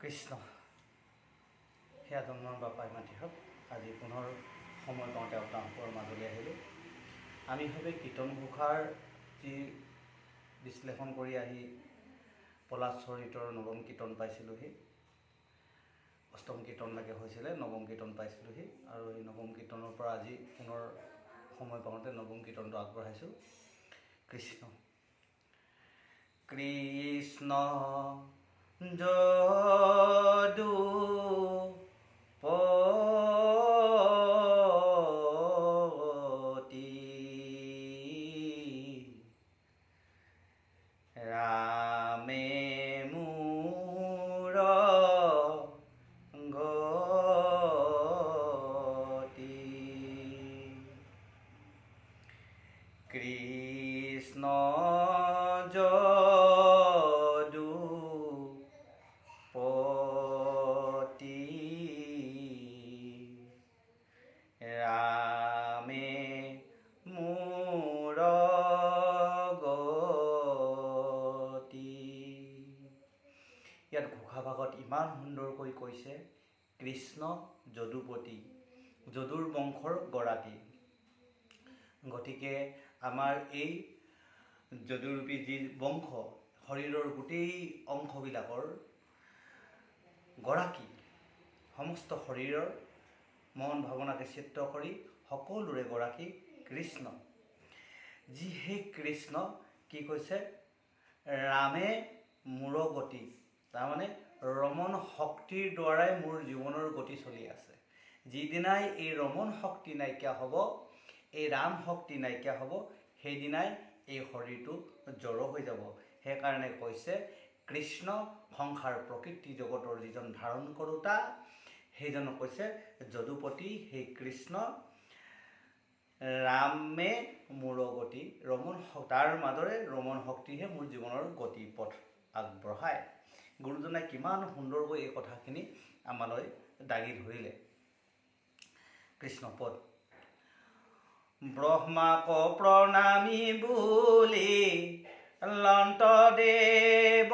কৃষ্ণ সেয়া জন্মৰ বাপাই মাতি হওক। আজি পুনৰ সময় পাওঁতে আপোনালোকৰ মাজলৈ আহিলোঁ। আমি সবে কীৰ্তন ঘোষাৰ যি বিশ্লেষণ কৰি আহি পলাশ চৰিতৰ নৱম কীৰ্তন পাইছিলোঁহি। অষ্টম কীৰ্তনলৈকে হৈছিলে, নৱম কীৰ্তন পাইছিলোঁহি আৰু এই নৱম কীৰ্তনৰ পৰা আজি পুনৰ সময় পাওঁতে নৱম কীৰ্তনটো আগবঢ়াইছোঁ। কৃষ্ণ কৃষ্ণ যদু পতি ৰামে মোৰ গতি। কৃষ্ণ যদু পতি ৰামে মোৰ গতি। ইয়াত ঘোষাভাগত ইমান সুন্দৰকৈ কৈছে কৃষ্ণ যদুপতি, যদুৰ বংশৰ গৰাকী। গতিকে আমাৰ এই যদুৰূপী যি বংশ, শৰীৰৰ গোটেই অংশবিলাকৰ গৰাকী, সমস্ত শৰীৰৰ মন ভাৱনাকে চিত্ৰ কৰি সকলোৰে গৰাকী কৃষ্ণ। যি সেই কৃষ্ণ কি কৈছে, ৰামে মোৰ গতি, তাৰমানে ৰমণ শক্তিৰ দ্বাৰাই মোৰ জীৱনৰ গতি চলি আছে। যিদিনাই এই ৰমণ শক্তি নাইকিয়া হ'ব, এই ৰাম শক্তি নাইকিয়া হ'ব, সেইদিনাই এই শৰীৰটো জড় হৈ যাব। সেইকাৰণে কৈছে কৃষ্ণ সংসাৰ প্ৰকৃতি জগতৰ যিজন ধাৰণ কৰোঁতা, সেইজনক কৈছে যদুপতি। সেই কৃষ্ণ ৰামে মোৰ গতি, ৰমণ তাৰ মাজৰে ৰমণ শক্তিহে মোৰ জীৱনৰ গতি পথ আগবঢ়ায়। গুৰুজনাই কিমান সুন্দৰকৈ এই কথাখিনি আমালৈ দাঙি ধৰিলে। কৃষ্ণপদ ব্ৰহ্মাক প্ৰণামী বুলি লন্ত দেৱ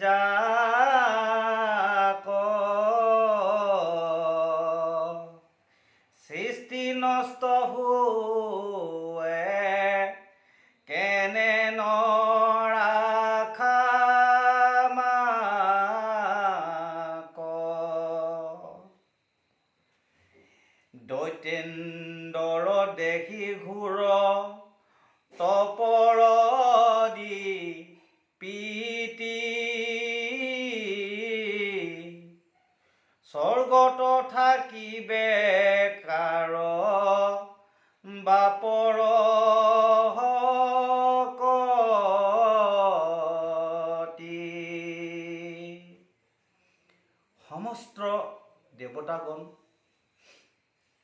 যাক সৃষ্টি নষ্ট হোৱে কেনে নৰাখা মাক। দৈতেন্দ্ৰ দেখি ঘোৰ তপৰ দি পিতি স্বৰ্গত থাকিবে কাৰ বাপৰ কতি। সমস্ত দেৱতাগণ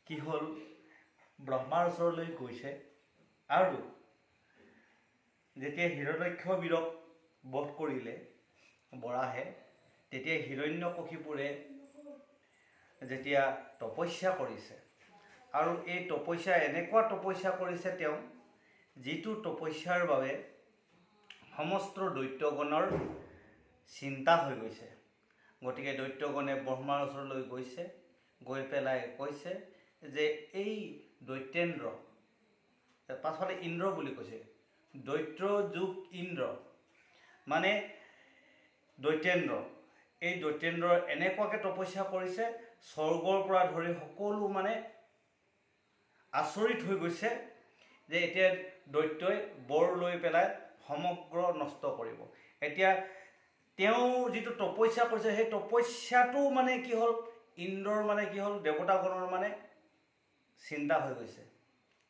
কি হ'ল, ব্ৰহ্মাৰ ওচৰলৈ গৈছে আৰু যেতিয়া হিৰণ্যকশিপুৰক বধ কৰিলে বৰাহে, তেতিয়া হিৰণ্যকশিপুৰে যেতিয়া তপস্যা কৰিছে, আৰু এই তপস্যা এনেকুৱা তপস্যা কৰিছে তেওঁ, যিটো তপস্যাৰ বাবে সমস্ত দৈত্যগণৰ চিন্তা হৈ গৈছে। গতিকে দৈত্যগণে ব্ৰহ্মাৰ ওচৰলৈ গৈছে, গৈ পেলাই কৈছে যে এই দৈত্যেন্দ্ৰ, পাছফালে ইন্দ্ৰ বুলি কৈছে, দৈত্ৰ যোগ ইন্দ্ৰ মানে দৈত্যেন্দ্ৰ, এই দৈত্যেন্দ্ৰৰ এনেকুৱাকৈ তপস্যা কৰিছে, স্বৰ্গৰ পৰা ধৰি সকলো মানে আচৰিত হৈ গৈছে যে এতিয়া দৈত্যই বৰ লৈ পেলাই সমগ্ৰ নষ্ট কৰিব। এতিয়া তেওঁ যিটো তপস্যা কৰিছে, সেই তপস্যাটো মানে কি হ'ল, ইন্দ্ৰৰ মানে কি হ'ল, দেৱতাগণৰ মানে চিন্তা হৈ গৈছে,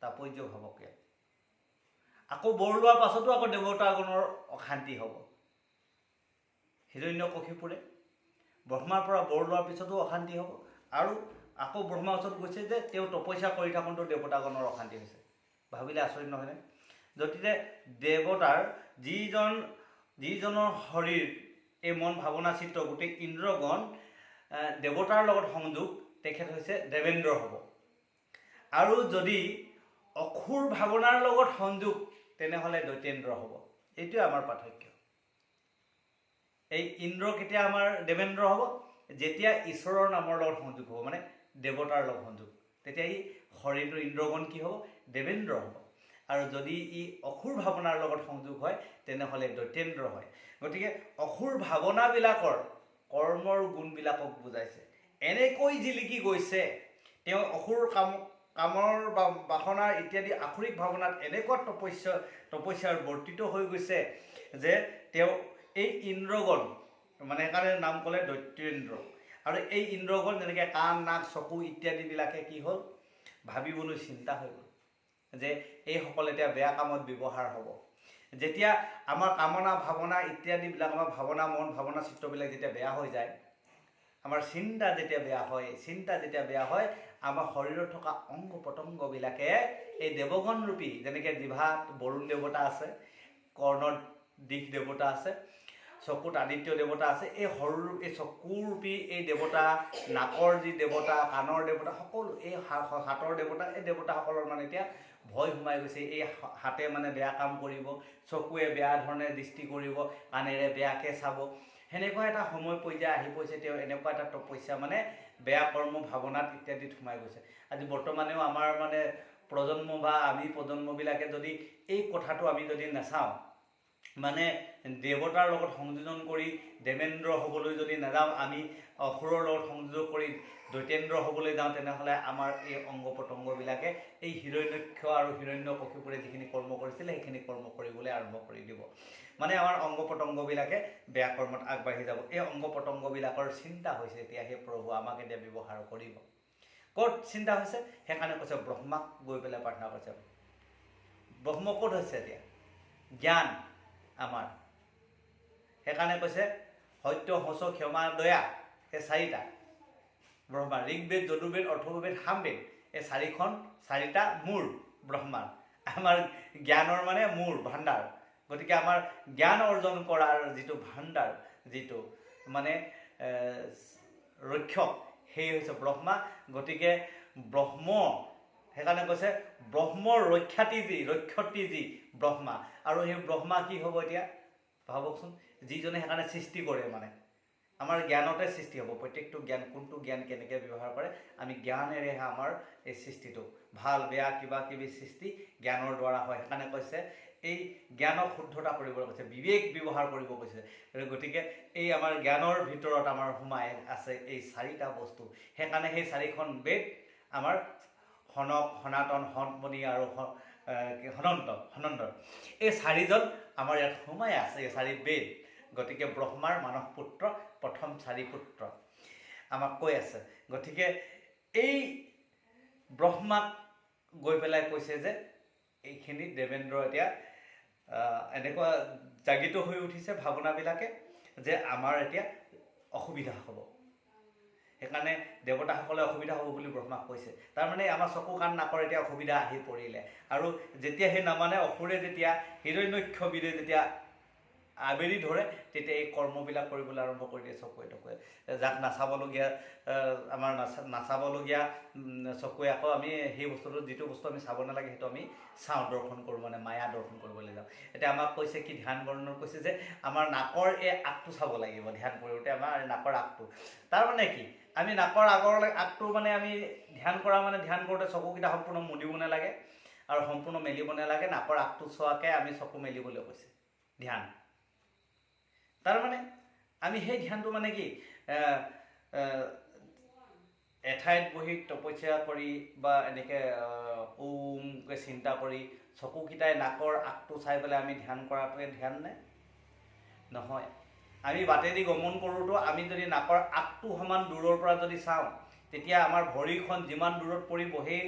তাৎপৰ্য ভাবক। আকৌ বৰ লোৱাৰ পাছতো আকৌ দেৱতাগণৰ অশান্তি হ'ব। হিৰণ্যকশিপুৰে ব্ৰহ্মাৰ পৰা বৰ লোৱাৰ পিছতো অশান্তি হ'ব, আৰু আকৌ ব্ৰহ্মাৰ ওচৰত গৈছে যে তেওঁ তপস্যা কৰি থাকোঁতেও দেৱতাগণৰ অশান্তি হৈছে। ভাবিলে আচৰিত নহয়নে? গতিকে দেৱতাৰ যিজনৰ শৰীৰ, এই মন ভাৱনা চিত্ৰ গোটেই ইন্দ্ৰগণ দেৱতাৰ লগত সংযোগ, তেখেত হৈছে দেৱেন্দ্ৰ হ'ব। আৰু যদি অসুৰ ভাৱনাৰ লগত সংযোগ, তেনেহ'লে দৈতেন্দ্ৰ হ'ব। এইটোৱে আমাৰ পাৰ্থক্য। এই ইন্দ্ৰ কেতিয়া আমাৰ দেৱেন্দ্ৰ হ'ব? যেতিয়া ঈশ্বৰৰ নামৰ লগত সংযোগ হ'ব, মানে দেৱতাৰ লগত সংযোগ, তেতিয়া ই শৰীৰটো ইন্দ্ৰগণ কি হ'ব? দেৱেন্দ্ৰ হ'ব। আৰু যদি ই অসুৰ ভাৱনাৰ লগত সংযোগ হয় তেনেহ'লে দৈত্যেন্দ্ৰ হয়। গতিকে অসুৰ ভাৱনাবিলাকৰ কৰ্মৰ গুণবিলাকক বুজাইছে। এনেকৈ জিলিকি গৈছে তেওঁ অসুৰ কামৰ বা বাসনাৰ ইত্যাদি আসুৰিক ভাৱনাত এনেকুৱা তপস্যাৰ বৰ্তিত হৈ গৈছে যে তেওঁ এই ইন্দ্ৰগণ, মানে সেইকাৰণে নাম ক'লে দৈত্যেন্দ্ৰ। আৰু এই ইন্দ্ৰগণ যেনেকৈ কাণ, নাক, চকু ইত্যাদিবিলাকে কি হ'ল? ভাবিবলৈ চিন্তা হৈ গ'ল যে এইসকল এতিয়া বেয়া কামত ব্যৱহাৰ হ'ব। যেতিয়া আমাৰ কামনা ভাৱনা ইত্যাদিবিলাক, আমাৰ ভাৱনা মন, ভাৱনা চিত্ৰবিলাক যেতিয়া বেয়া হৈ যায়, আমাৰ চিন্তা যেতিয়া বেয়া হয়, আমাৰ শৰীৰত থকা অংগ পতংগবিলাকে এই দেৱগণ ৰূপী, যেনেকৈ জিভাত বৰুণ দেৱতা আছে, কৰ্ণত দিশ দেৱতা আছে, চকুত আদিত্য দেৱতা আছে, এই চকুৰূপী এই দেৱতা, নাকৰ যি দেৱতা, কাণৰ দেৱতা, সকলো এই হাতৰ দেৱতা, এই দেৱতাসকলৰ মানে এতিয়া ভয় সোমাই গৈছে। এই হাতে মানে বেয়া কাম কৰিব, চকুৱে বেয়া ধৰণে দৃষ্টি কৰিব, কাণেৰে বেয়াকৈ চাব। সেনেকুৱা এটা সময় পৰ্যায় আহি পৰিছে। তেওঁ এনেকুৱা এটা তপস্যা, মানে বেয়া কৰ্ম ভাৱনাত ইত্যাদিত সোমাই গৈছে। আজি বৰ্তমানেও আমাৰ মানে প্ৰজন্ম বা আমি প্ৰজন্মবিলাকে যদি এই কথাটো আমি যদি নাচাওঁ, মানে দেৱতাৰ লগত সংযোজন কৰি দেৱেন্দ্ৰ হ'বলৈ যদি নাযাওঁ, আমি অসুৰৰ লগত সংযোগ কৰি দৈত্যেন্দ্ৰ হ'বলৈ যাওঁ, তেনেহ'লে আমাৰ এই অংগ পতংগবিলাকে এই হিৰণ্যাক্ষ আৰু হিৰণ্যকশিপুৰে যিখিনি কৰ্ম কৰিছিলে সেইখিনি কৰ্ম কৰিবলৈ আৰম্ভ কৰি দিব। মানে আমাৰ অংগ পতংগবিলাকে বেয়া কৰ্মত আগবাঢ়ি যাব। এই অংগ পতংগবিলাকৰ চিন্তা হৈছে এতিয়া সেই প্ৰভু আমাক এতিয়া ব্যৱহাৰ কৰিব। ক'ত চিন্তা হৈছে? সেইকাৰণে কৈছে ব্ৰহ্মাক গৈ পেলাই প্ৰাৰ্থনা কৰিছে। ব্ৰহ্ম ক'ত হৈছে এতিয়া? জ্ঞান আমাৰ। সেইকাৰণে কৈছে সত্য, শৌচ, ক্ষমা, দয়া, এই চাৰিটা ব্ৰহ্মা। ঋগ্বেদ, যজুৰ্বেদ, অথৰ্ববেদ, সামবেদ, এই চাৰিটা মূৰ ব্ৰহ্মাৰ। আমাৰ জ্ঞানৰ মানে মূৰ, ভাণ্ডাৰ। গতিকে আমাৰ জ্ঞান অৰ্জন কৰাৰ যিটো ভাণ্ডাৰ, যিটো মানে ৰক্ষক, সেই হৈছে ব্ৰহ্মা। গতিকে ব্ৰহ্ম, সেইকাৰণে কৈছে ব্ৰহ্মৰ ৰক্ষতি যি ব্ৰহ্মা। আৰু সেই ব্ৰহ্মা কি হ'ব এতিয়া ভাবকচোন? যিজনে সেইকাৰণে সৃষ্টি কৰে, মানে আমাৰ জ্ঞানতে সৃষ্টি হ'ব। প্ৰত্যেকটো জ্ঞান, কোনটো জ্ঞান কেনেকৈ ব্যৱহাৰ কৰে, আমি জ্ঞানেৰেহে আমাৰ এই সৃষ্টিটো, ভাল বেয়া কিবা কিবি সৃষ্টি জ্ঞানৰ দ্বাৰা হয়। সেইকাৰণে কৈছে এই জ্ঞানক শুদ্ধতা কৰিবলৈ কৈছে, বিবেক ব্যৱহাৰ কৰিব কৈছে। গতিকে এই আমাৰ জ্ঞানৰ ভিতৰত আমাৰ সোমাই আছে এই চাৰিটা বস্তু। সেইকাৰণে সেই চাৰিখন বেদ আমাৰ সনক, সনাতন, সন্তমণি আৰু সনন্দ, এই চাৰিজন আমাৰ ইয়াত সোমাই আছে, এই চাৰি বেদ। গতিকে ব্ৰহ্মাৰ মানস পুত্ৰ, প্ৰথম চাৰি পুত্ৰ আমাক কৈ আছে। গতিকে এই ব্ৰহ্মাক গৈ পেলাই কৈছে যে এইখিনি দেৱেন্দ্ৰ এতিয়া এনেকুৱা জাগিত হৈ উঠিছে ভাৱনাবিলাকে যে আমাৰ এতিয়া অসুবিধা হ'ব। সেইকাৰণে দেৱতাসকলে অসুবিধা হ'ব বুলি ব্ৰহ্মাক কৈছে। তাৰমানে আমাৰ চকু কাণ নাকৰ এতিয়া অসুবিধা আহি পৰিলে। আৰু যেতিয়া সেই নামানে অসুৰে যেতিয়া হিৰণ্যক্ষবিদে যেতিয়া আবেৰি ধৰে, তেতিয়া এই কৰ্মবিলাক কৰিবলৈ আৰম্ভ কৰি দিয়ে চকুৱে টকুৱে। যাক নাচাবলগীয়া, আমাৰ নাচাবলগীয়া চকুৱে আকৌ আমি সেই বস্তুটো, যিটো বস্তু আমি চাব নালাগে সেইটো আমি চাওঁ, দৰ্শন কৰোঁ, মানে মায়া দৰ্শন কৰিবলৈ যাওঁ। এতিয়া আমাক কৈছে কি, ধ্যান বৰ্ণন কৈছে যে আমাৰ নাকৰ এই আগটো চাব লাগিব ধ্যান কৰোঁতে, আমাৰ নাকৰ আগটো। তাৰমানে কি, আমি নাকৰ আগটো মানে আমি ধ্যান কৰা, মানে ধ্যান কৰোঁতে চকুকেইটা সম্পূৰ্ণ মুদিব নালাগে আৰু সম্পূৰ্ণ মেলিব নালাগে। নাকৰ আগটো চোৱাকৈ আমি চকু মেলিবলৈ কৈছে ধ্যান। তাৰমানে আমি সেই ধ্যানটো মানে কি, এঠাইত বহি তপস্যা কৰি বা এনেকৈ ওমকৈ চিন্তা কৰি চকুকেইটাই নাকৰ আগটো চাই পেলাই আমি ধ্যান কৰাটোৱে ধ্যান নে? নহয়। আমি বাটেদি গমন কৰোঁতো আমি যদি নাকৰ আগটো সমান দূৰৰ পৰা যদি চাওঁ, তেতিয়া আমাৰ ভৰিখন যিমান দূৰত পৰিব সেই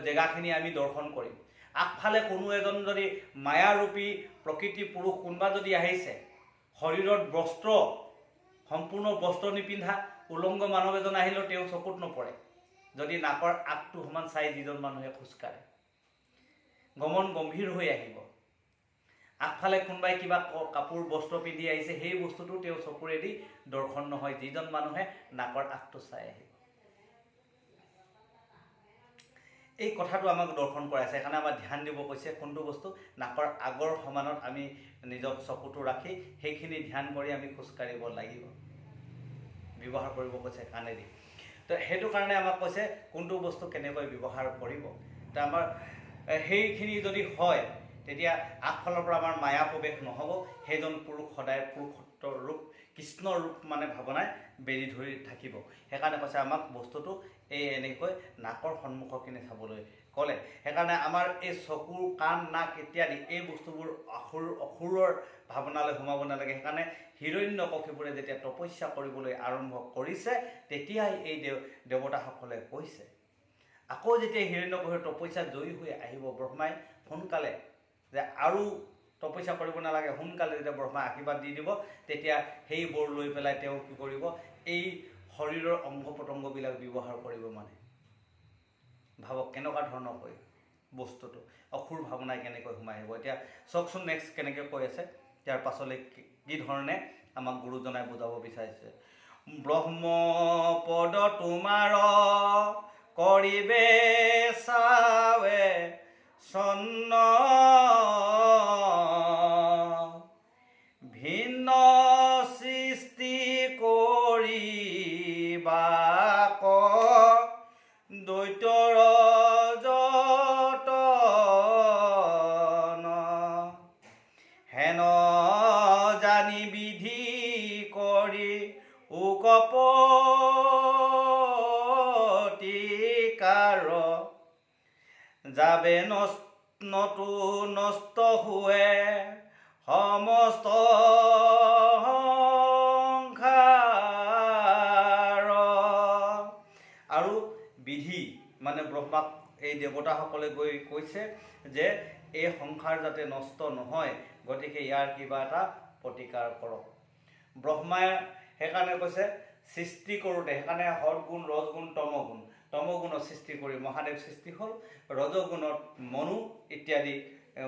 জেগাখিনি আমি দৰ্শন কৰিম। আগফালে কোনো এজন যদি মায়াৰূপী প্ৰকৃতি পুৰুষ কোনোবা যদি আহিছে, শৰীৰত বস্ত্ৰ, সম্পূৰ্ণ বস্ত্ৰ নিপিন্ধা উলংগ মানৱ এজন আহিলেও তেওঁ চকুত নপৰে, যদি নাকৰ আগটো সমান চাই যিজন মানুহে খোজকাঢ়ে। গমন গম্ভীৰ হৈ আহিব। আগফালে কোনোবাই কিবা কাপোৰ বস্ত্ৰ পিন্ধি আহিছে, সেই বস্তুটো তেওঁ চকুৰেদি দৰ্শন নহয়, যিজন মানুহে নাকৰ আগটো চাই আহিব। এই কথাটো আমাক দৰ্শন কৰাইছে। সেইকাৰণে আমাৰ ধ্যান দিব কৈছে কোনটো বস্তু নাকৰ আগৰ সমানত আমি নিজক চকুটো ৰাখি সেইখিনি ধ্যান কৰি আমি খোজকাঢ়িব লাগিব, ব্যৱহাৰ কৰিব কৈছে কাণেদি। তো সেইটো কাৰণে আমাক কৈছে কোনটো বস্তু কেনেকৈ ব্যৱহাৰ কৰিব। তো আমাৰ সেইখিনি যদি হয় তেতিয়া আগফালৰ পৰা আমাৰ মায়া প্ৰৱেশ নহ'ব। সেইজন পুৰুষ সদায় পুৰুষত্বৰ ৰূপ কৃষ্ণৰ ৰূপ মানে ভাৱনাই বেৰি ধৰি থাকিব। সেইকাৰণে কৈছে আমাক বস্তুটো এই এনেকৈ নাকৰ সন্মুখৰখিনি চাবলৈ ক'লে। সেইকাৰণে আমাৰ এই চকু কাণ নাক ইত্যাদি এই বস্তুবোৰ অসুৰৰ ভাৱনালৈ সোমাব নালাগে। সেইকাৰণে হিৰণ্যকশিপুৰে যেতিয়া তপস্যা কৰিবলৈ আৰম্ভ কৰিছে তেতিয়াই এই দেৱতাসকলে কৈছে। আকৌ যেতিয়া হিৰণ্যকশিপুৰ তপস্যা জয়ী হৈ আহিব ব্ৰহ্মাই সোনকালে যে আৰু তপস্যা কৰিব নালাগে, সোনকালে যেতিয়া ব্ৰহ্মাই আশীৰ্বাদ দি দিব তেতিয়া সেই বৰ লৈ পেলাই তেওঁ কি কৰিব, এই শৰীৰৰ অংগ প্ৰত্যংগবিলাক ব্যৱহাৰ কৰিব। মানে ভাবক কেনেকুৱা ধৰণৰ কৈ বস্তুটো অসুৰ ভাৱনাই কেনেকৈ সোমাই আহিব। এতিয়া চাওকচোন নেক্সট কেনেকৈ কৈ আছে, ইয়াৰ পাছলৈ কি ধৰণে আমাক গুৰুজনাই বুজাব বিচাৰিছে। ব্ৰহ্মপদ তোমাৰ কৰিবে চাৱে চন্ন ভিন্ন সৃষ্টি কৰিবা দৈত্যৰ যতন হেন জানি বিধি কৰি উকপতিকাৰ যাবে নতু নষ্ট हुए সমস্ত সংসাৰ। আৰু বিধি মানে ব্ৰহ্মাক এই দেৱতাসকলে গৈ কৈছে যে এই সংসাৰ যাতে নষ্ট নহয়, গতিকে ইয়াৰ কিবা এটা প্ৰতিকাৰ কৰক। ব্ৰহ্মাই সেইকাৰণে কৈছে সৃষ্টি কৰোঁতে, সেইকাৰণে সৎগুণ ৰজগুণ তমগুণ, তমগুণত সৃষ্টি কৰি মহাদেৱ সৃষ্টি হ'ল, ৰজগুণত মনু ইত্যাদি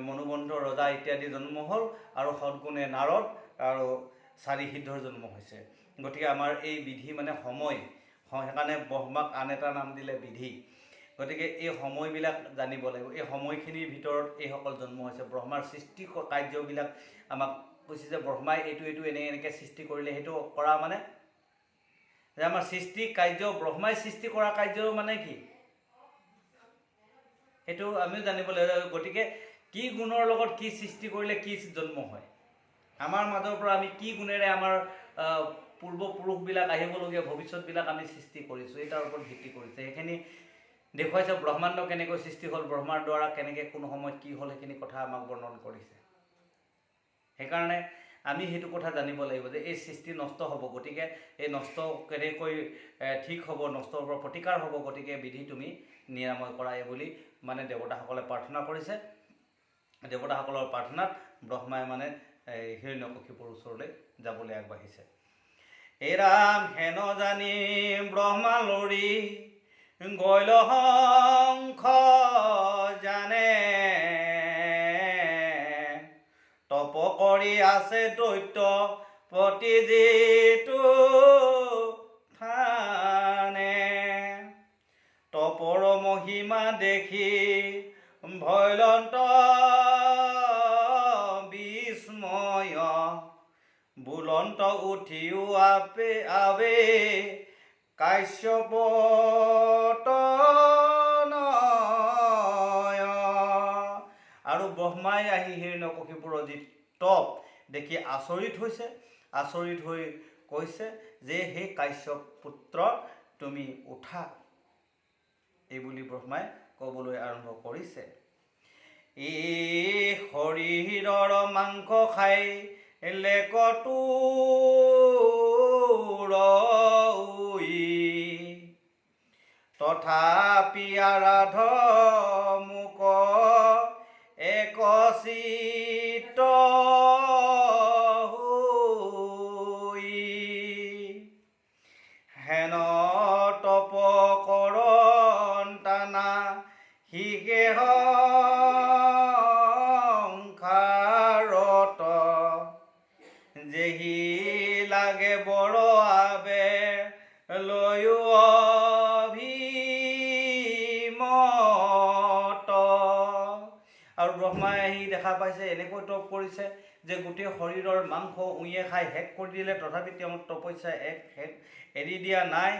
মনুবন্ধ ৰজা ইত্যাদি জন্ম হ'ল, আৰু সৎগুণে নাৰদ আৰু চাৰি সিদ্ধৰ জন্ম হৈছে। গতিকে আমাৰ এই বিধি মানে সময়, সেইকাৰণে ব্ৰহ্মাক আন এটা নাম দিলে বিধি। গতিকে এই সময়বিলাক জানিব লাগিব। এই সময়খিনিৰ ভিতৰত এইসকল জন্ম হৈছে। ব্ৰহ্মাৰ সৃষ্টি কাৰ্যবিলাক আমাক কৈছে যে ব্ৰহ্মাই এইটো এনেকৈ সৃষ্টি কৰিলে। সেইটো কৰা মানে যে আমাৰ সৃষ্টি কাৰ্য, ব্ৰহ্মাই সৃষ্টি কৰা কাৰ্য মানে কি সেইটো আমিও জানিব লাগিব। গতিকে কি গুণৰ লগত কি সৃষ্টি কৰিলে কি জন্ম হয়, আমাৰ মাজৰ পৰা আমি কি গুণেৰে আমাৰ পূৰ্বপুৰুষবিলাক আহিবলগীয়া ভৱিষ্যতবিলাক আমি সৃষ্টি কৰিছোঁ, এই তাৰ ওপৰত ভিত্তি কৰিছে। সেইখিনি দেখুৱাইছে ব্ৰহ্মাণ্ড কেনেকৈ সৃষ্টি হ'ল, ব্ৰহ্মাৰ দ্বাৰা কেনেকৈ কোন সময়ত কি হ'ল, সেইখিনি কথা আমাক বৰ্ণন কৰিছে। সেইকাৰণে আমি সেইটো কথা জানিব লাগিব যে এই সৃষ্টি নষ্ট হ'ব, গতিকে এই নষ্ট কেনেকৈ ঠিক হ'ব, নষ্টৰ পৰা প্ৰতিকাৰ হ'ব, গতিকে বিধি তুমি নিৰাময় কৰা এই বুলি মানে দেৱতাসকলে প্ৰাৰ্থনা কৰিছে। দেৱতাসকলৰ প্ৰাৰ্থনাত ব্ৰহ্মাই মানে হিৰণ্যকশিপুৰ ওচৰলৈ যাবলৈ আগবাঢ়িছে। এই ৰাম হেন জানি ব্ৰহ্মা লৰি গৈল শংখ জানে তপ কৰি আছে দৈত্য প্ৰতি যিটো থানে তপৰ মহিমা দেখি ভয়লন্ত বিস্ময় বুলন্ত উঠিও আবে কাশ্যপত আৰু ব্ৰহ্মাই আহি হিৰণ্যকশিপুৰৰ যি তপ দেখি আচৰিত হৈছে। আচৰিত হৈ কৈছে যে হে কাশ্যপ পুত্ৰ তুমি উঠা, এইবুলি ব্ৰহ্মাই ক'বলৈ আৰম্ভ কৰিছে। এই শৰীৰৰ মাংস খাই লেকটোৰ তথাপি আৰাধ মোক এক চিত হেন তপ কৰণ টানা হিকে সংসাৰত যেহি লাগে বৰ আবে লৈও অভিময় দেখা পাইছে, এনেকৈ তপ কৰিছে যে গোটেই শৰীৰৰ মাংস উঁয়ে খাই শেষ কৰি দিলে, তথাপি তেওঁ তপস্যা এৰি দিয়া নাই।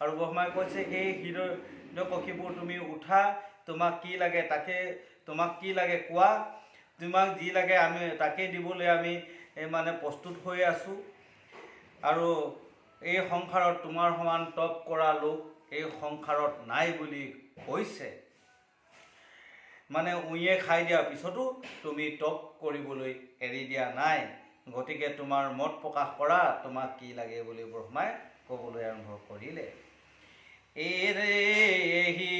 আৰু ব্ৰহ্মাই কৈছে, সেই হিৰণ্যকশিপু তুমি উঠা, তোমাক কি লাগে কোৱা, তোমাক যি লাগে আমি তাকে দিবলৈ আমি মানে প্ৰস্তুত হৈ আছোঁ। আৰু এই সংসাৰত তোমাৰ সমান তপ কৰা লোক এই সংসাৰত নাই বুলি কৈছে। মানে উঁয়ে খাই দিয়াৰ পিছতো তুমি তপ কৰিবলৈ এৰি দিয়া নাই, গতিকে তোমাৰ মত প্ৰকাশ কৰা, তোমাক কি লাগে বুলি ব্ৰহ্মাই ক'বলৈ আৰম্ভ কৰিলে। এহি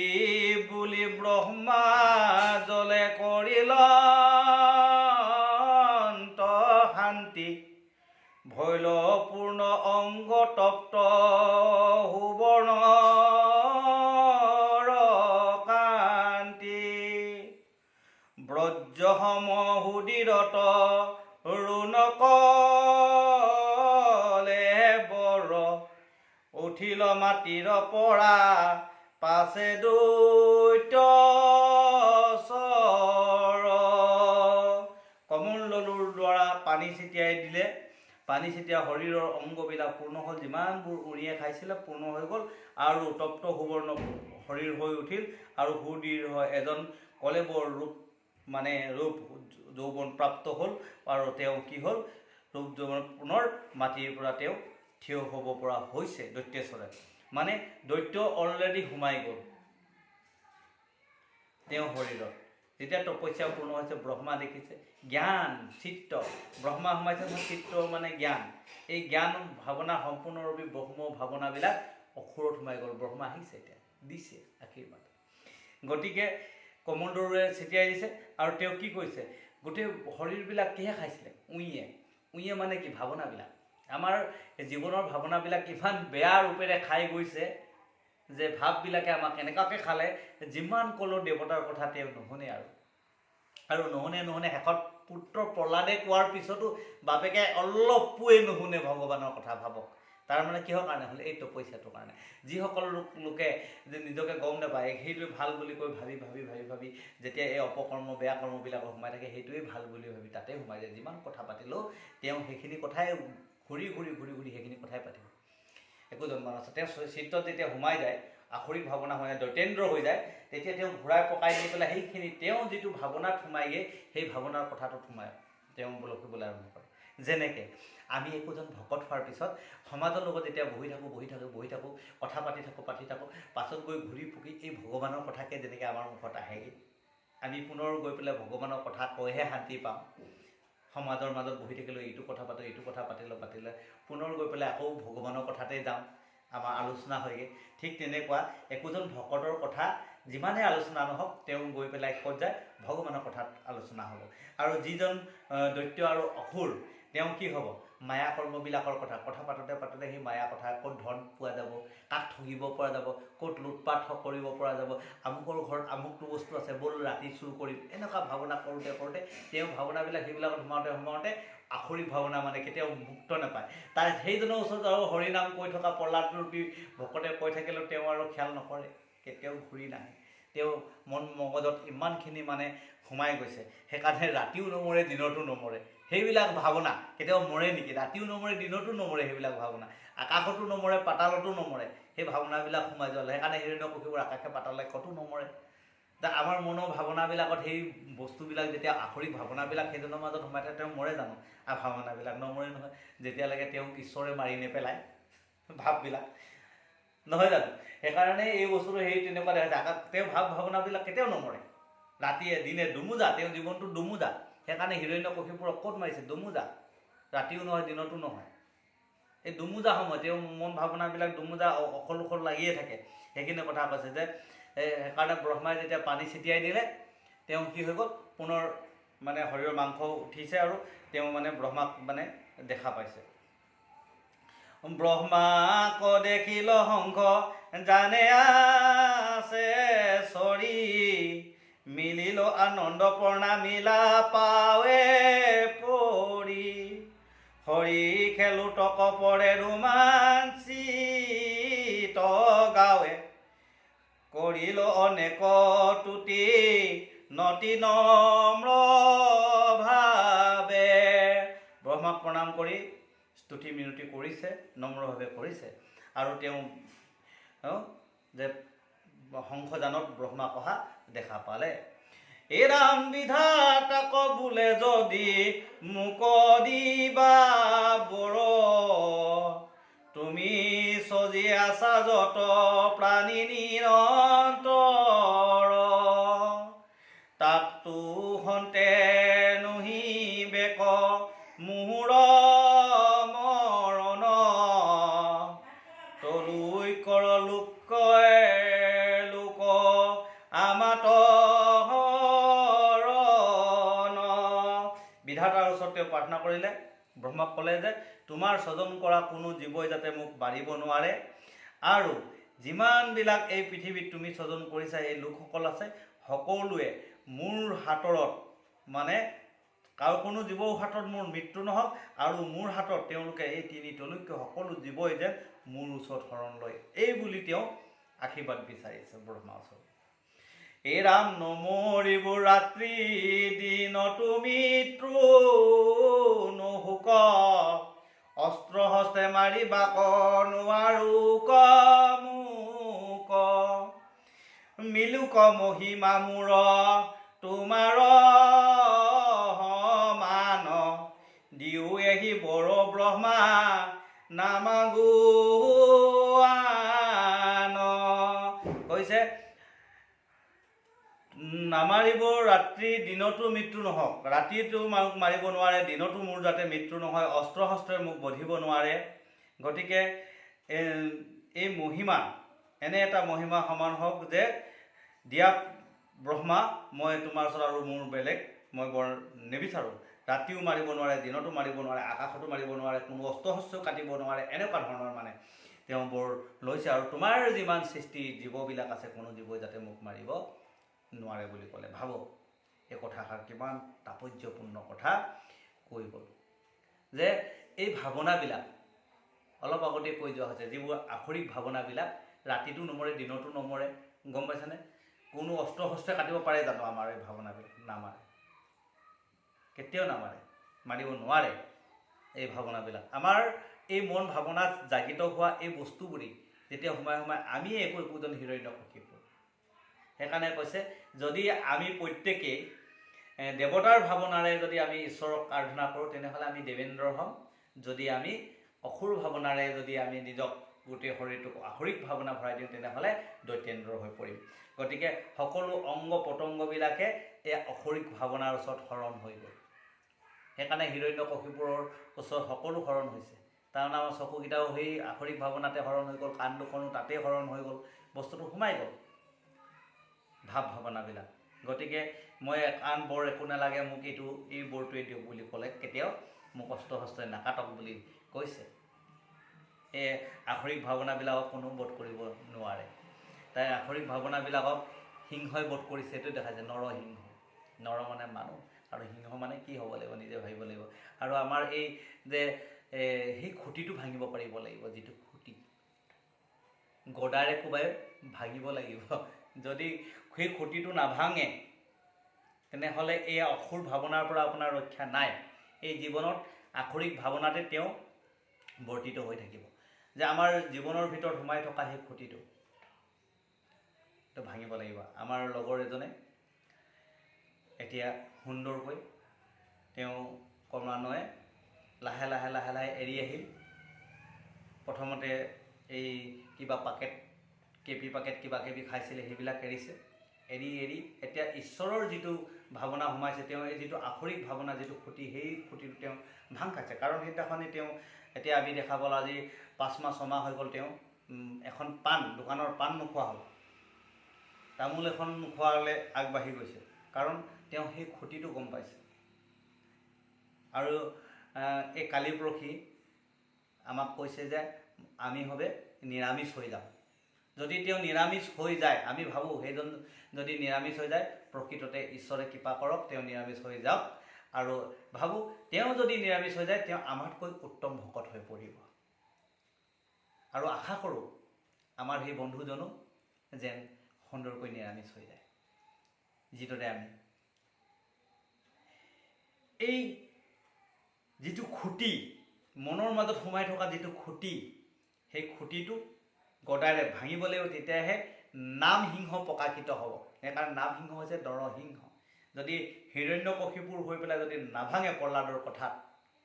বুলি ব্ৰহ্মা জলে কৰিল শান্তি, ভৈলপূৰ্ণ অংগ তপ্ত সুবৰ্ণ কান্তি, ব্ৰজসম সুদীৰত ৰুণকলে বৰ, উঠিল মাটিৰ পৰা পাছে দৈত্য চৰ। কমণ্ডলুৰ দ্বাৰা পানী ছিটিয়াই দিলে, পানী ছিটিয়াই শৰীৰৰ অংগবিলাক পূৰ্ণ হ'ল, যিমানবোৰ উৰিয়ে খাইছিলে পূৰ্ণ হৈ গ'ল, আৰু তপ্ত সুবৰ্ণ শৰীৰ হৈ উঠিল, আৰু সুদীৰ্ঘ এজন কলেবৰ ৰূপ মানে ৰূপ যৌৱন প্ৰাপ্ত হ'ল, আৰু তেওঁ কি হ'ল, ৰূপ যৌৱন পুনৰ মাটিৰ পৰা তেওঁ থিয় হ'ব পৰা হৈছে দৈত্যেশ্বৰে। মানে দৈত্য অলৰেডি সোমাই গ'ল তেওঁ শৰীৰত। যেতিয়া তপস্যা পূৰ্ণ হৈছে, ব্ৰহ্মা দেখিছে, জ্ঞান চিত্ত, ব্ৰহ্মা সোমাইছে, চিত্ত মানে জ্ঞান, এই জ্ঞান ভাৱনা সম্পূৰ্ণৰূপে ব্ৰহ্ম ভাৱনাবিলাক অসুৰত সোমাই গ'ল। ব্ৰহ্মা আহিছে, এতিয়া দিছে আশীৰ্বাদ। গতিকে কমণ্ডলুৰে ছিটিয়াই দিছে, আৰু তেওঁ কি কৰিছে, গোটেই শৰীৰবিলাক কিহে খাইছিলে, উঁয়ে মানে কি, ভাৱনাবিলাক। আমাৰ জীৱনৰ ভাৱনাবিলাক ইমান বেয়া ৰূপেৰে খাই গৈছে যে ভাৱবিলাকে আমাক এনেকুৱাকৈ খালে, যিমান ক'লেও দেৱতাৰ কথা তেওঁ নুশুনে। আৰু নুশুনে শেষত পুত্ৰ প্ৰহ্লাদে কোৱাৰ পিছতো বাপেকে অলপোৱে নুশুনে ভগৱানৰ কথা। ভাবক, তাৰমানে কিহৰ কাৰণে হ'ল, এই তপস্যাটোৰ কাৰণে। যিসকল লোকে যে নিজকে গম নাপায়, সেইটোৱে ভাল বুলি কৈ ভাবি যেতিয়া এই অপকৰ্ম বেয়া কৰ্মবিলাকত সোমাই থাকে, সেইটোৱে ভাল বুলি ভাবি তাতে সোমাই যায়। যিমান কথা পাতিলেও তেওঁ সেইখিনি কথাই ঘূৰি সেইখিনি কথাই পাতিব, একো জন্ম নাছে। তেওঁ চিত্তত যেতিয়া সোমাই যায়, আখৰিক ভাৱনা হৈ যায়, দৈতেন্দ্ৰ হৈ যায়, তেতিয়া তেওঁ ঘূৰাই পকাই দি পেলাই সেইখিনি তেওঁ যিটো ভাৱনাত সোমাইগৈ, সেই ভাৱনাৰ কথাটোত সোমাই তেওঁ লখিবলৈ আৰম্ভ কৰে। যেনেকৈ আমি একোজন ভকত হোৱাৰ পিছত সমাজৰ লগত যেতিয়া বহি থাকোঁ, কথা পাতি থাকোঁ, পাছত গৈ ঘূৰি পকি এই ভগৱানৰ কথাকে যেনেকৈ আমাৰ মুখত আহেগৈ, আমি পুনৰ গৈ পেলাই ভগৱানৰ কথা কৈহে শান্তি পাওঁ। সমাজৰ মাজত বহি থাকিলেও এইটো কথা পাতিলে পুনৰ গৈ পেলাই আকৌ ভগৱানৰ কথাতে যাওঁ, আমাৰ আলোচনা হয়গৈ। ঠিক তেনেকুৱা একোজন ভকতৰ কথা যিমানেই আলোচনা নহওক, তেওঁ গৈ পেলাই ক'ত যায়, ভগৱানৰ কথাত আলোচনা হ'ব। আৰু যিজন দৈত্য আৰু অসুৰ, তেওঁ কি হ'ব, মায়া কৰ্মবিলাকৰ কথা পাতোতে সেই মায়া কথা, ক'ত ধন পোৱা যাব, কাক ঠগিব পৰা যাব, ক'ত লুটপাট কৰিব পৰা যাব, আমুকৰ ঘৰত আমুকটো বস্তু আছে, ব'ল ৰাতি চুৰ কৰিম, এনেকুৱা ভাৱনা কৰোঁতে তেওঁ ভাৱনাবিলাক সেইবিলাকত সোমাওঁতে আখৰিক ভাৱনা মানে কেতিয়াও মুক্ত নাপায়। তাৰ সেইজনৰ ওচৰত আৰু হৰিনাম কৈ থকা প্ৰহ্লাদৰূপী ভকতে কৈ থাকিলেও তেওঁ আৰু খেয়াল নকৰে, কেতিয়াও ঘূৰি নাহে। তেওঁ মন মগজত ইমানখিনি মানে সোমাই গৈছে, সেইকাৰণে ৰাতিও নমৰে, দিনতো নমৰে। সেইবিলাক ভাৱনা কেতিয়াও মৰে নেকি, ৰাতিও নমৰে, দিনতো নমৰে, সেইবিলাক ভাৱনা আকাশতো নমৰে, পাতালতো নমৰে, সেই ভাৱনাবিলাক সোমাই যোৱা। সেইকাৰণে হিৰণ্যকশিপুৰ আকাশে পাতালে ক'তো নমৰে। আমাৰ মনৰ ভাৱনাবিলাকত সেই বস্তুবিলাক যেতিয়া আখৰিক ভাৱনাবিলাক সেইজনৰ মাজত সোমাই থাকে, তেওঁ মৰে জানো? আৰু ভাৱনাবিলাক নমৰে নহয়, যেতিয়ালৈকে তেওঁক ঈশ্বৰে মাৰি নেপেলায় ভাৱবিলাক, নহয় জানো? সেইকাৰণে এই বস্তুটো সেই তেনেকুৱা দেখা যায়। তেওঁ ভাৱনাবিলাক কেতিয়াও নমৰে, ৰাতিয়ে দিনে দুমোজা, তেওঁ জীৱনটো দুমোজা। সেইকাৰণে হিৰণ্যকশিপুৰক ক'ত মাৰিছে, দুমোজা, ৰাতিও নহয়, দিনতো নহয়। এই দুমোজা সময় তেওঁ মন ভাৱনাবিলাক দুমোজা অখল লাগিয়ে থাকে। সেইখিনি কথা কৈছে যে সেইকাৰণে ব্ৰহ্মাই যেতিয়া পানী ছিটিয়াই দিলে, তেওঁ কি হৈ গ'ল, পুনৰ মানে শৰীৰৰ মাংস উঠিছে, আৰু তেওঁ মানে ব্ৰহ্মাক মানে দেখা পাইছে। ব্ৰহ্মাক দেখিল শংখ জানে আছে চৰি, মিলিল আনন্দ প্ৰণামিলা পাৱে পৰি, হৰি খেলুটক পৰে ৰোমাঞ্চিত গাৱে, কৰিল অনেক তুতি নতি নম্ৰ ভাৱে ব্ৰহ্মাক প্ৰণাম কৰি স্তুতি মিনতি কৰিছে, নম্ৰভাৱে কৰিছে। আৰু তেওঁ যে হংসযানত ব্ৰহ্মাক অহা দেখা পালে। এই ৰাম বিধাতাক বোলে যদি মোক দিবা বৰ, তুমি সজি আছা যত প্ৰাণী নিৰন্তৰ, তাকতো হন্তে নহিবে ক মোহৰ মৰণ, তলুই কৰ লোক লোক আমাত হৰণ। বিধাতাৰ ওচৰত তেওঁ প্ৰাৰ্থনা কৰিলে, ব্ৰহ্মাক ক'লে যে তোমাৰ স্বজন কৰা কোনো জীৱই যাতে মোক মাৰিব নোৱাৰে, আৰু যিমানবিলাক এই পৃথিৱীত তুমি স্বজন কৰিছা এই লোকসকল আছে সকলোৱে মোৰ হাতৰত, মানে কাৰো কোনো জীৱৰ হাতত মোৰ মৃত্যু নহওক, আৰু মোৰ হাতত তেওঁলোকে এই তিনি তলুক্য সকলো জীৱই যেন মোৰ ওচৰত শৰণ লয়, এই বুলি তেওঁ আশীৰ্বাদ বিচাৰিছে ব্ৰহ্মাৰ ওচৰত। এই ৰাম নমৰিব ৰাত্ৰি দিনতো মৃত্যু নুহুক, অস্ত্ৰ হস্তে মাৰিবাক নোৱাৰো মোক, মিলুক মহিমা মোৰ তোমাৰ সমান, দিও এহি বৰ ব্ৰহ্মা নামাগুৱান। কৈছে নামাৰিব ৰাত্ৰি দিনতো মৃত্যু নহওক, ৰাতিটো মোক মাৰিব নোৱাৰে, দিনতো মোৰ যাতে মৃত্যু নহয়, অস্ত্ৰ শস্ত্ৰে মোক বধিব নোৱাৰে। গতিকে এই মহিমা এনে এটা মহিমা সমান হওক যে দিয়া ব্ৰহ্মা মই তোমাৰ ওচৰত আৰু মোৰ বেলেগ মই বৰ নিবিচাৰোঁ। ৰাতিও মাৰিব নোৱাৰে, দিনতো মাৰিব নোৱাৰে, আকাশতো মাৰিব নোৱাৰে, কোনো অস্ত্ৰ শস্ত্ৰও কাটিব নোৱাৰে, এনেকুৱা ধৰণৰ মানে তেওঁ বৰ লৈছে। আৰু তোমাৰ যিমান সৃষ্টি জীৱবিলাক আছে কোনো জীৱই যাতে মোক মাৰিব নোৱাৰে বুলি ক'লে। ভাবক এই কথাষাৰ কিমান তাৎপৰ্যপূৰ্ণ কথা কৈ গ'ল, যে এই ভাৱনাবিলাক অলপ আগতে কৈ যোৱা হৈছে, যিবোৰ আখৰিক ভাৱনাবিলাক ৰাতিটো নমৰে, দিনতো নমৰে, গম পাইছেনে? কোনো অস্ত্ৰ শস্ত্ৰে কাটিব পাৰে জানো আমাৰ এই ভাৱনাবিলাক? নামাৰে, কেতিয়াও নামাৰে, মাৰিব নোৱাৰে এই ভাৱনাবিলাক। আমাৰ এই মন ভাৱনাত জাগিত হোৱা এই বস্তুবোৰেই যেতিয়া সোমাই সোমাই আমি একোজন হিৰণ্যকশিপু। সেইকাৰণে কৈছে যদি আমি প্ৰত্যেকেই দেৱতাৰ ভাৱনাৰে যদি আমি ঈশ্বৰক আৰাধনা কৰোঁ তেনেহ'লে আমি দেৱেন্দ্ৰ হ'ম। যদি আমি অসুৰ ভাৱনাৰে যদি আমি নিজক গোটেই শৰীৰটোক আখৰিক ভাৱনা ভৰাই দিওঁ তেনেহ'লে দৈত্যেন্দ্ৰ হৈ পৰিম। গতিকে সকলো অংগ পতংগবিলাকে এই অসুৰিক ভাৱনাৰ ওচৰত শৰণ হৈ গ'ল। সেইকাৰণে হিৰণ্যকশিপুৰৰ ওচৰত সকলো শৰণ হৈছে। তাৰমানে আমাৰ চকুকেইটাও সেই আখৰিক ভাৱনাতে শৰণ হৈ গ'ল, কাণ দুখনো তাতেই শৰণ হৈ গ'ল, বস্তুটো সোমাই গ'ল ভাৱ ভাৱনাবিলাক। গতিকে মই আন বৰ একো নালাগে, মোক এই বৰটোৱে দিয়ক বুলি ক'লে কেতিয়াও মোক অস্ত্ৰ শস্ত্ৰই নাকাটক বুলি কৈছে। এই আখৰিক ভাৱনাবিলাকক কোনো বধ কৰিব নোৱাৰে। তাই আখৰিক ভাৱনাবিলাকক সিংহই বধ কৰিছে, সেইটো দেখাইছে। নৰসিংহ, নৰ মানে মানুহ আৰু সিংহ মানে কি হ'ব লাগিব নিজে ভাবিব লাগিব। আৰু আমাৰ এই যে সেই খুঁটিটো ভাঙিব পাৰিব লাগিব, যিটো খুঁটি গদাৰে কোবাই ভাঙিব লাগিব। যদি সেই খুঁটিটো নাভাঙে তেনেহ'লে এই অসুৰ ভাৱনাৰ পৰা আপোনাৰ ৰক্ষা নাই। এই জীৱনত আখৰিক ভাৱনাতে তেওঁ বৰ্তিত হৈ থাকিব। যে আমাৰ জীৱনৰ ভিতৰত সোমাই থকা সেই খুঁটিটো ভাঙিব লাগিব। আমাৰ লগৰ এজনে এতিয়া সুন্দৰকৈ তেওঁ ক্ৰমান্বয়ে লাহে লাহে লাহে লাহে এৰি আহিল। প্ৰথমতে এই কিবা পাকেট কেপি পাকেট কিবা কিবি খাইছিলে, সেইবিলাক এৰিছে। এৰি এতিয়া ঈশ্বৰৰ যিটো ভাৱনা সোমাইছে, তেওঁ এই যিটো আখৰিক ভাৱনা যিটো খুঁটি, সেই খুঁটিটো তেওঁ ভাং খাইছে। কাৰণ সেইদিনাখনি তেওঁ এতিয়া আমি দেখা পালোঁ আজি 5 মাহ 6 মাহ হৈ গ'ল তেওঁ এখন দোকানৰ পাণ নোখোৱা হ'ল, তামোল এখন নোখোৱালৈ আগবাঢ়ি গৈছে। কাৰণ তেওঁ সেই খুঁটিটো গম পাইছে। আৰু এই কালি পৰহি আমাক কৈছে যে আমি হবে নিৰামিষ হৈ যাম। যদি তেওঁ নিৰামিষ হৈ যায়, আমি ভাবোঁ সেইজন যদি নিৰামিষ হৈ যায় প্ৰকৃততে ঈশ্বৰে কৃপা কৰক, তেওঁ নিৰামিষ হৈ যাওক। আৰু ভাবোঁ তেওঁ যদি নিৰামিষ হৈ যায় তেওঁ আমাতকৈ উত্তম ভকত হৈ পৰিব। আৰু আশা কৰোঁ আমাৰ সেই বন্ধুজনো যেন সুন্দৰকৈ নিৰামিষ হৈ যায়। যিদৰে আমি এই যিটো খুঁটি মনৰ মাজত সোমাই থকা যিটো খুঁটি সেই খুঁটিটো গদাৰে ভাঙিব লাগিব, তেতিয়াহে নাম সিংহ প্ৰকাশিত হ'ব। সেইকাৰণে নাম সিংহ হৈছে নৰসিংহ। যদি হিৰণ্যকশিপুৰ হৈ পেলাই যদি নাভাঙে প্ৰহ্লাদৰ কথাত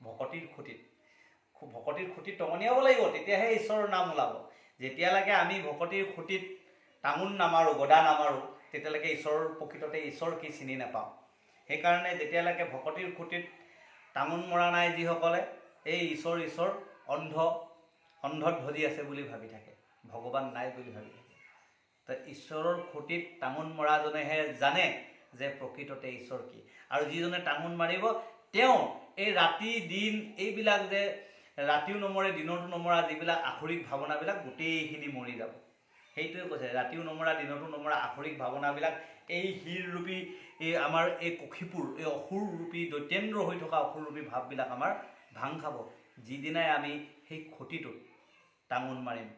ভকতিৰ খুঁটিত টঙনিয়াব লাগিব, তেতিয়াহে ঈশ্বৰৰ নাম ওলাব। যেতিয়ালৈকে আমি ভকতিৰ খুঁটিত টাঙোন নামাৰোঁ, গদা নামাৰোঁ, তেতিয়ালৈকে ঈশ্বৰৰ প্ৰকৃততে ঈশ্বৰ কি চিনি নাপাওঁ। সেইকাৰণে যেতিয়ালৈকে ভকতিৰ খুঁটিত টাঙোন মৰা নাই যিসকলে, এই ঈশ্বৰ অন্ধত ভজি আছে বুলি ভাবি থাকে, ভগৱান নাই বুলি ভাবি থাকে। তো ঈশ্বৰৰ খুঁটিত টাঙোন মৰাজনেহে জানে যে প্ৰকৃততে ঈশ্বৰ কি। আৰু যিজনে টাঙোন মাৰিব তেওঁ এই ৰাতি দিন এইবিলাক যে ৰাতিও নমৰে দিনতো নমৰা যিবিলাক আসুৰিক ভাৱনাবিলাক গোটেইখিনি মৰি যাব। সেইটোৱে কৈছে, ৰাতিও নমৰা দিনতো নমৰা আসুৰিক ভাৱনাবিলাক এই হীৰৰূপী এই আমাৰ এই কক্ষীপুৰ এই অসুৰৰূপী দৈত্যেন্দ্ৰ হৈ থকা অসুৰৰূপী ভাৱবিলাক আমাৰ ভাং খাব যিদিনাই আমি সেই খুঁটিটোত টাঙোন মাৰিম।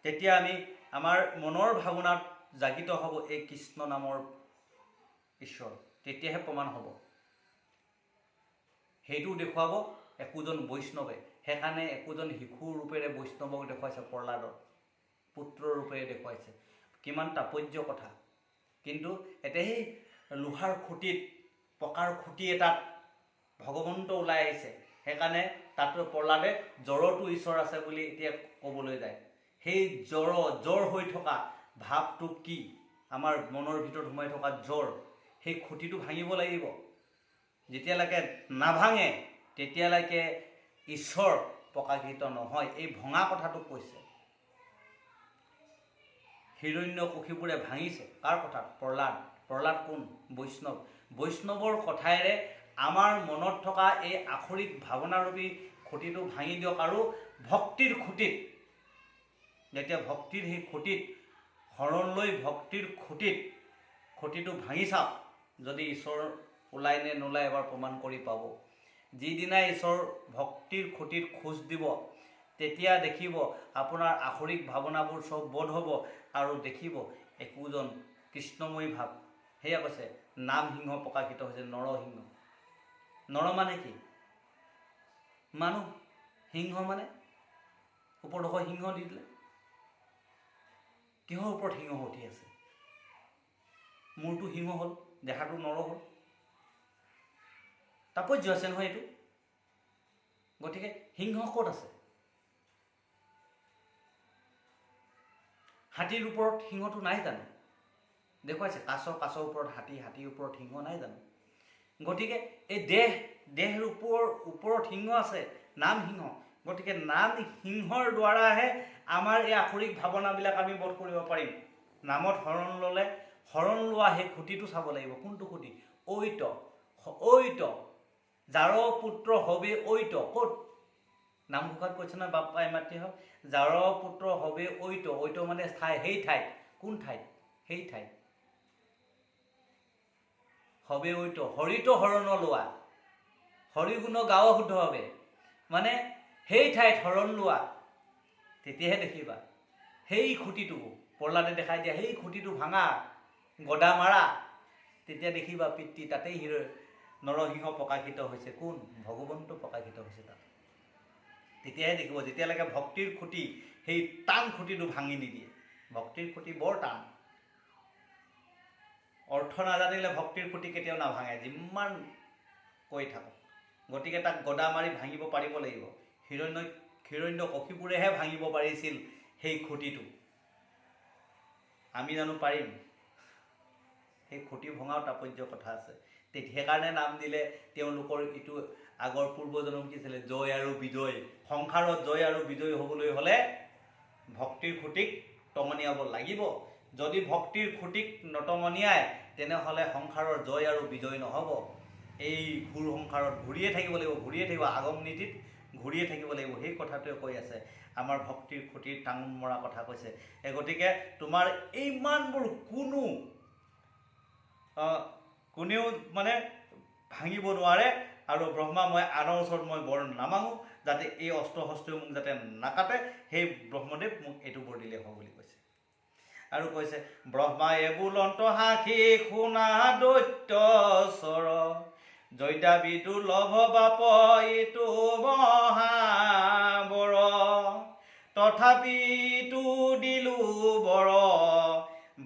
তেতিয়া আমি আমাৰ মনৰ ভাৱনাত জাগিত হ'ব এই কৃষ্ণ নামৰ ঈশ্বৰ, তেতিয়াহে প্ৰমাণ হ'ব। সেইটো দেখুৱাব একোজন বৈষ্ণৱে। সেইকাৰণে একোজন শিশু ৰূপেৰে বৈষ্ণৱক দেখুৱাইছে, প্ৰহ্লাদৰ পুত্ৰ ৰূপেৰে দেখুৱাইছে। কিমান তাৎপৰ্য কথা। কিন্তু এতিয়া সেই লোহাৰ খুঁটিত পকাৰ খুঁটি এটাত ভগৱন্ত ওলাই আহিছে। সেইকাৰণে তাতো প্ৰহ্লাদে জ্বৰতো ঈশ্বৰ আছে বুলি এতিয়া ক'বলৈ যায়। সেই জ্বৰ হৈ থকা ভাৱটো কি? আমাৰ মনৰ ভিতৰত সোমাই থকা জ্বৰ, সেই খুঁটিটো ভাঙিব লাগিব। যেতিয়ালৈকে নাভাঙে তেতিয়ালৈকে ঈশ্বৰ প্ৰকাশিত নহয়। এই ভঙা কথাটো কৈছে। হিৰণ্যকশিপুৰে ভাঙিছে কাৰ কথাত? প্ৰহ্লাদ কোন? বৈষ্ণৱৰ কথাৰে আমাৰ মনত থকা এই আসুৰিক ভাৱনাৰূপী খুঁটিটো ভাঙি দিয়ক। আৰু ভক্তিৰ খুঁটিত, যেতিয়া ভক্তিৰ সেই খুঁটিত শৰণ লৈ ভক্তিৰ খুঁটিটো ভাঙি চাওক, যদি ঈশ্বৰ ওলাই নে নোলাই এবাৰ প্ৰমাণ কৰি পাব। যিদিনা ঈশ্বৰ ভক্তিৰ খুঁটিত খোজ দিব তেতিয়া দেখিব আপোনাৰ আসুৰিক ভাৱনাবোৰ চব বধ হ'ব আৰু দেখিব একোজন কৃষ্ণময়ী ভাৱ। সেয়া কৈছে নাম সিংহ প্ৰকাশিত হৈছে, নৰসিংহ। নৰ মানে কি? মানুহ। সিংহ মানে ওপৰডোখৰ সিংহ দি দিলে। কিহৰ ওপৰত সিংহ উঠি আছে? মূৰটো সিংহ হ'ল, দেখাটো নৰ হ'ল। তাৎপৰ্য আছে নহয় এইটো। গতিকে সিংহ ক'ত আছে? হাতীৰ ওপৰত সিংহটো নাই জানো? দেখুৱাইছে কাছৰ ওপৰত হাতীৰ ওপৰত সিংহ নাই জানো? গতিকে এই দেহৰ ওপৰত সিংহ আছে, নাম সিংহ। গতিকে নাম সিংহৰ দ্বাৰাহে আমাৰ এই আসুৰিক ভাৱনাবিলাক আমি বধ কৰিব পাৰিম। নামত শৰণ লোৱা সেই খুঁটিটো চাব লাগিব। কোনটো খুঁটি? ঐত যাৰ পুত্ৰ হবে ঐত। ক'ত? নামঘোষাত কৈছে নহয় বাপ্পাই মাতৃ হওক, যাৰ পুত্ৰ হবে ঐত মানে ঠাই, সেই ঠাইত। কোন ঠাইত? সেই ঠাইত হবে ঐত, হৰিত শৰণ লোৱা, হৰিগুণ গাৱ শুদ্ধভাৱে, মানে সেই ঠাইত শৰণ লোৱা। তেতিয়াহে দেখিবা সেই খুঁটিটো প্ৰহ্লাদে দেখাই দিয়া, সেই খুঁটিটো ভাঙা, গদা মাৰা। তেতিয়া দেখিবা পিতৃ তাতেই নৰসিংহ প্ৰকাশিত হৈছে। কোন? ভগৱন্ত প্ৰকাশিত হৈছে তাত। তেতিয়াহে দেখিব। যেতিয়ালৈকে ভক্তিৰ খুঁটি সেই টান খুঁটিটো ভাঙি নিদিয়ে। ভক্তিৰ খুঁটি বৰ টান। অৰ্থ নাজানিলে ভক্তিৰ খুঁটি কেতিয়াও নাভাঙে, যিমান কৈ থাকক। গতিকে তাক গদা মাৰি ভাঙিব পাৰিব লাগিব। হিৰণ্যকশিপুৰেহে ভাঙিব পাৰিছিল সেই খুঁটিটো। আমি জানো পাৰিম? সেই খুঁটি ভঙাও তাৎপৰ্য কথা আছে। সেইকাৰণে নাম দিলে তেওঁলোকৰ ইটো আগৰ পূৰ্বজনম কি আছিলে? জয় আৰু বিজয়। সংসাৰত জয় আৰু বিজয় হ'বলৈ হ'লে ভক্তিৰ খুঁটিক টঙনিয়াব লাগিব। যদি ভক্তিৰ খুঁটিক নটঙনিয়ায় তেনেহ'লে সংসাৰৰ জয় আৰু বিজয় নহ'ব। এই ঘূৰ সংসাৰত ঘূৰিয়ে থাকিব লাগিব, আগম নীতিত ঘূৰিয়ে থাকিব লাগিব। সেই কথাটোৱে কৈ আছে, আমাৰ ভক্তিৰ খুঁটিৰ টাঙোন মৰা কথা কৈছে। গতিকে তোমাৰ ইমানবোৰ কোনেও মানে ভাঙিব নোৱাৰে। আৰু ব্ৰহ্মা মই আনৰ ওচৰত মই বৰ নামাঙো, যাতে এই অস্ত্ৰ শস্ত্ৰই মোক যাতে নাকাটে, সেই ব্ৰহ্মদেৱ মোক এইটো বৰ দিলে হ'ব বুলি কৈছে। আৰু কৈছে ব্ৰহ্মায়ে বুলন্ত সাক্ষী শুনা দৈত্য স্বৰ জয়তা বিদু লভ বাপ ইটো মহাবৰ তথাপিতো দিলো বৰ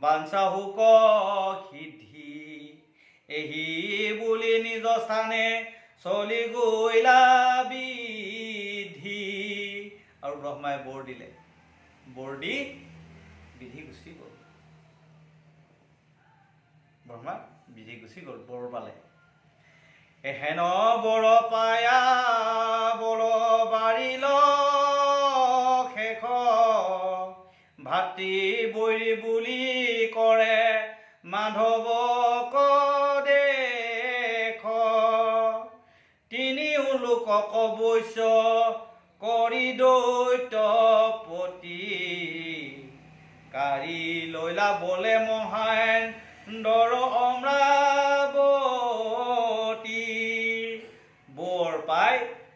বাঞ্ছা হুক সিদ্ধি এহি বুলি নিজ স্থানে চলি গৈলা বিধি আৰু ব্ৰহ্মাই বৰ দিলে বৰ দি বিধি গুচি গ'ল ব্ৰহ্মা বিধি গুচি গ'ল বৰ পালে এহেন বৰ পায়া বৰ বাৰিল শেষ ভাতৃ বৈৰী বুলি কৰে মাধৱক দেখ তিনিও লোকক বৈশ্য কৰি দৈত্যপতি কাৰি লৈলা বলে মহেন্দ্ৰ অমৰাৱতী বৰ পাই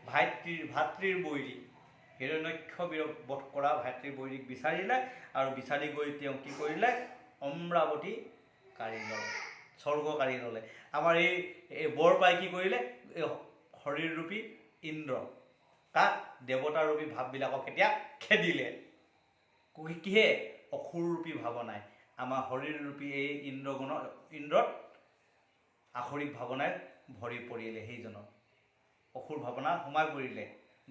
ভাতৃৰ বৈৰী হিৰণ্যক্ষ বধ কৰা ভাতৃৰ বৈৰীক বিচাৰিলে আৰু বিচাৰি গৈ তেওঁ কি কৰিলে অমৰাৱতী কাঢ়ি ল'লে স্বৰ্গ কাঢ়ি ল'লে আমাৰ এই বৰ পাই কি কৰিলে এই শৰীৰৰূপী ইন্দ্ৰ তাক দেৱতাৰূপী ভাৱবিলাকক এতিয়া খেদিলে কিহে অসুৰৰূপী ভাৱনাই আমাৰ শৰীৰৰূপী এই ইন্দ্ৰত আসুৰিক ভাৱনাই ভৰি পৰিলে সেইজনৰ অসুৰ ভাৱনা সোমাই পৰিলে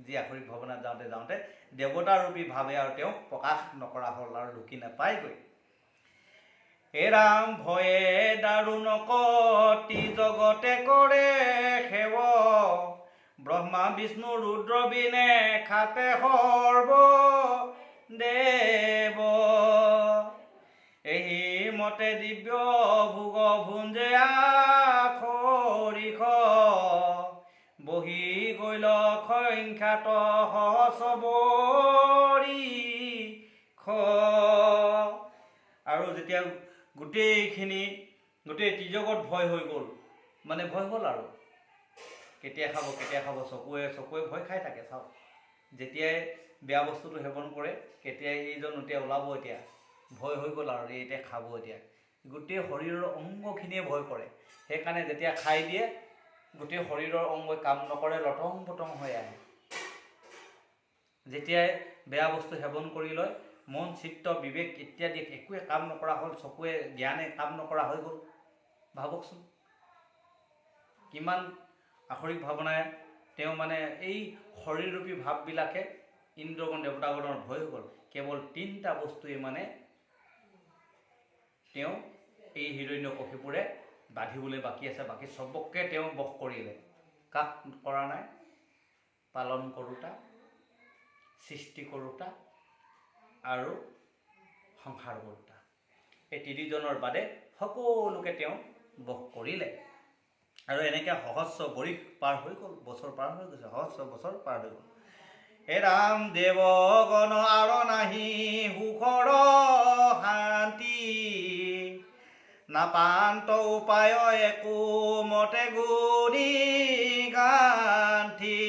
যি আসুৰিক ভাৱনাত যাওঁতে দেৱতাৰূপী ভাৱে আৰু তেওঁক প্ৰকাশ নকৰা হ'ল আৰু ঢুকি নাপায়গৈ এৰাম ভয়ে দাৰুণ কতি জগতে কৰে সেৱ ব্ৰহ্মা বিষ্ণু ৰুদ্ৰ বিনে খাতে সৰ্ব দেৱ এই মতে দিব্য ভোগ ভুঞ্জে আখৰিখ বহি গৈল সংখ্যাত সহস্ৰবৰী আৰু যেতিয়া গোটেই ত্ৰিজগত ভয় হৈ গ'ল মানে ভয় হ'ল আৰু কেতিয়া খাব চকুৱে ভয় খাই থাকে চাওক যেতিয়াই বেয়া বস্তুটো সেৱন কৰে কেতিয়াই এইজন এতিয়া ওলাব এতিয়া ভয় হৈ গ'ল আৰু এতিয়া খাব এতিয়া গোটেই শৰীৰৰ অংগখিনিয়ে ভয় কৰে সেইকাৰণে যেতিয়া খাই দিয়ে গোটেই শৰীৰৰ অংগই কাম নকৰে লটং পটং হৈ আহে যেতিয়াই বেয়া বস্তু সেৱন কৰি লয় মন চিত্ত বিবেক ইত্যাদি একোৱে কাম নকৰা হ'ল চকুৱে জ্ঞানে কাম নকৰা হৈ গ'ল ভাবকচোন কিমান আসুৰিক ভাৱনাই তেওঁ মানে এই শৰীৰৰূপী ভাৱবিলাকে ইন্দ্ৰগণ দেৱতাগণৰ ভয় হৈ গ'ল কেৱল 3টা বস্তুৱে মানে তেওঁ এই হিৰণ্যকশিপুৰে বাধিবলৈ বাকী আছে বাকী চবকে তেওঁ বশ কৰিলে কাক কৰা নাই পালন কৰোঁতা সৃষ্টি কৰোঁতা আৰু সংসাৰ কৰোঁতা এই তিনিজনৰ বাদে সকলোকে তেওঁ বশ কৰিলে আৰু এনেকৈ সহস্ৰ বৰিশ পাৰ হৈ গ'ল বছৰ পাৰ হৈ গৈছে সহস্ৰ বছৰ পাৰ হৈ গ'ল হে ৰাম দেৱগণ আৰু নাহি সুখৰ শান্তি নাপান্ত উপায় একো মতে গুণি গান্থি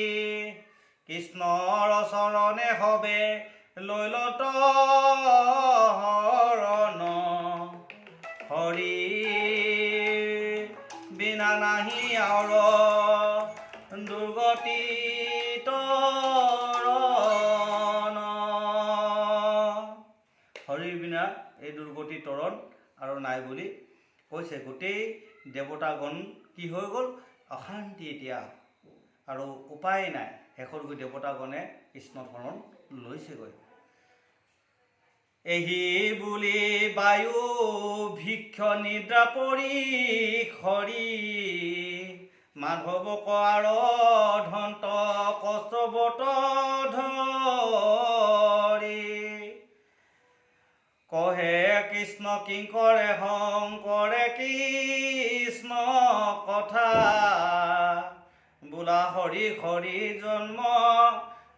কৃষ্ণৰ চৰণে হবে লৈলত হৰণ হৰি বিনা নাহি আৰু দুৰ্গতি তৰণ হৰিৰ বিনা এই দুৰ্গতি তৰণ আৰু নাই বুলি কৈছে গোটেই দেৱতাগণ কি হৈ গ'ল অশান্তি এতিয়া আৰু উপায় নাই শেষত গৈ দেৱতাগণে কৃষ্ণ শৰণ লৈছেগৈ এহি বুলি বায়ু ভিক্ষ নিদ্ৰা পৰি হৰি মাধৱক আৰাধন্ত কষ্টবত ধৰি কহে কৃষ্ণ কিংকৰে শংকৰে কৃষ্ণ কথা বোলা হৰি হৰি জন্ম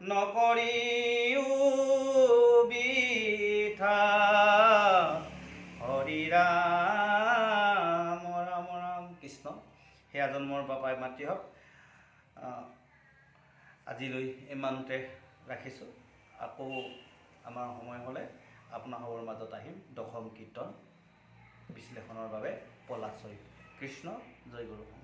নকৰিও বিথা হৰি ৰাম ৰাম ৰাম কৃষ্ণ সেয়া জন্মৰ বাপাই মাতৃ হওক আজিলৈ ইমানতে ৰাখিছোঁ আকৌ আমাৰ সময় হ'লে আপোনালোকৰ মাজত আহিম দশম কীৰ্তন বিশ্লেষণৰ বাবে পলাশ চৰিত। কৃষ্ণ জয় গুৰু।